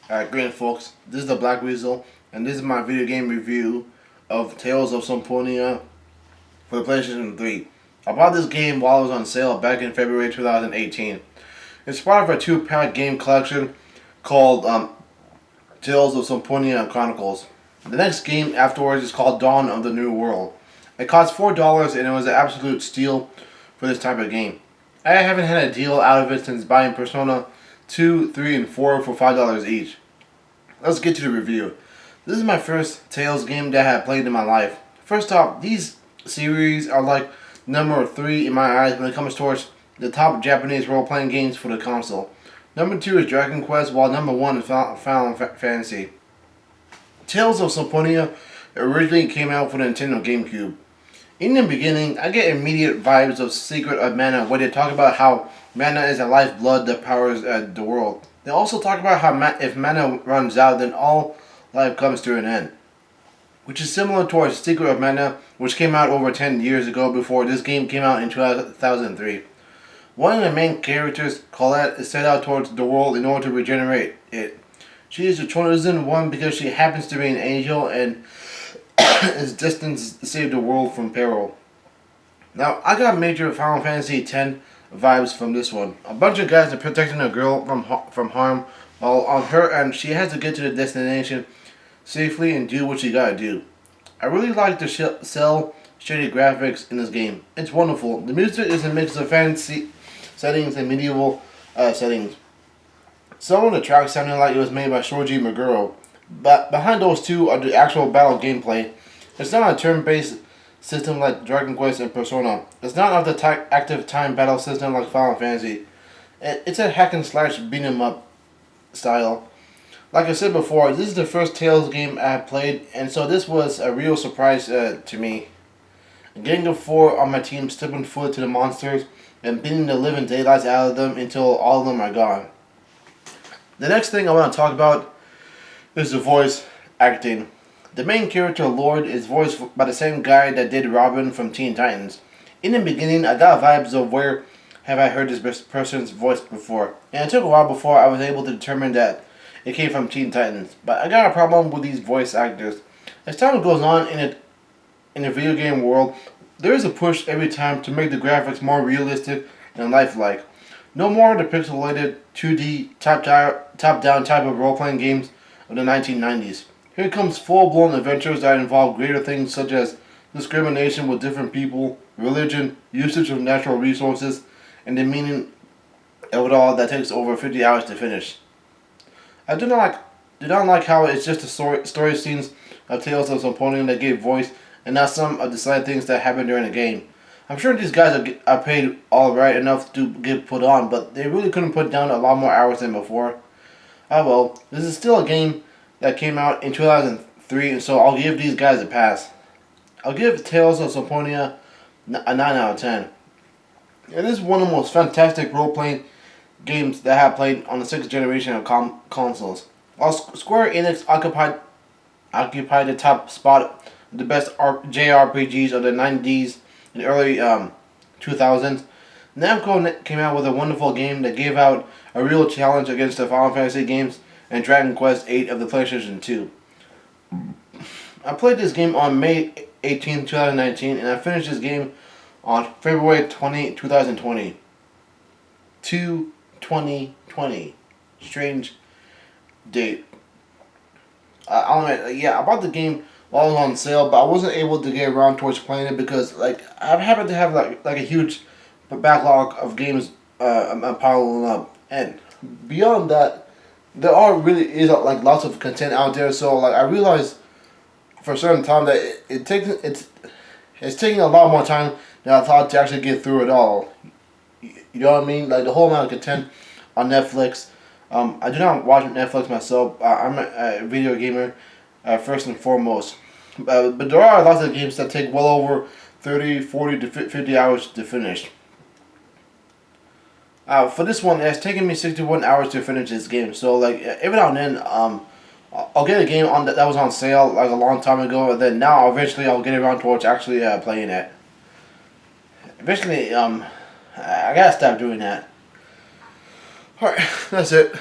Alright, great folks. This is the BlackWeasel, and this is my video game review of Tales of Symphonia for the PlayStation 3. I bought this game while it was on sale back in February 2018. It's part of a two-pack game collection called Tales of Symphonia Chronicles. The next game afterwards is called Dawn of the New World. It cost $4 and it was an absolute steal for this type of game. I haven't had a deal out of it since buying Persona 2, 3, and 4 for $5 each. Let's get to the review. This is my first Tales game that I have played in my life. First off, these series are like number 3 in my eyes when it comes towards the top Japanese role-playing games for the console. Number 2 is Dragon Quest, while number 1 is Final Fantasy. Tales of Symphonia originally came out for the Nintendo GameCube. In the beginning, I get immediate vibes of Secret of Mana, where they talk about how mana is a lifeblood that powers the world. They also talk about how if mana runs out, then all life comes to an end. Which is similar to our Secret of Mana, which came out over 10 years ago before this game came out in 2003. One of the main characters, Colette, is set out towards the world in order to regenerate it. She is the chosen one because she happens to be an angel and is destined to save the world from peril. Now, I got major Final Fantasy X vibes from this one. A bunch of guys are protecting a girl from harm, while on her end, she has to get to the destination safely and do what she gotta do. I really like the cel shaded graphics in this game. It's wonderful. The music is a mix of fantasy settings and medieval settings. Some of the tracks sounded like it was made by Shoji Meguro, but behind those two are the actual battle gameplay. It's not a turn-based system like Dragon Quest and Persona. It's not of the active time battle system like Final Fantasy. It's a hack and slash beat 'em up style. Like I said before, this is the first Tales game I have played, and so this was a real surprise to me. Getting a 4 on my team, stepping foot to the monsters, and beating the living daylights out of them until all of them are gone. The next thing I want to talk about is the voice acting. The main character, Lord, is voiced by the same guy that did Robin from Teen Titans. In the beginning, I got vibes of where have I heard this person's voice before, and it took a while before I was able to determine that it came from Teen Titans. But I got a problem with these voice actors. As time goes on in the video game world, there is a push every time to make the graphics more realistic and lifelike. No more of the pixelated 2D top-down type of role-playing games of the 1990s. Here comes full-blown adventures that involve greater things such as discrimination with different people, religion, usage of natural resources, and the meaning of it all that takes over 50 hours to finish. I do not like how it's just the story scenes of Tales of Symphonia that gave voice, and not some of the side things that happen during the game. I'm sure these guys are paid alright enough to get put on, but they really couldn't put down a lot more hours than before. Oh well, this is still a game that came out in 2003, and so I'll give these guys a pass. I'll give Tales of Symphonia a 9 out of 10. It is one of the most fantastic role-playing games that I have played on the 6th generation of consoles. While Square Enix occupied the top spot of the best JRPGs of the 90s and early 2000s, Namco came out with a wonderful game that gave out a real challenge against the Final Fantasy games and Dragon Quest VIII of the PlayStation 2. I played this game on May 18, 2019, and I finished this game on February 20, 2020. 2020. Strange date. I'll admit, yeah, I bought the game while it was on sale, but I wasn't able to get around towards playing it because, like, I happen to have like a huge backlog of games piling up, and beyond that, there is like lots of content out there. So like I realized for a certain time that it's taking a lot more time than I thought to actually get through it all. You know what I mean? Like the whole amount of content on Netflix. I do not watch Netflix myself. I'm a video gamer first and foremost. But there are lots of games that take well over 30, 40 to 50 hours to finish. For this one, it's taken me 61 hours to finish this game. So like every now and then, I'll get a game that was on sale like a long time ago, and then now eventually I'll get around towards actually playing it. Eventually, I gotta stop doing that. Alright, that's it.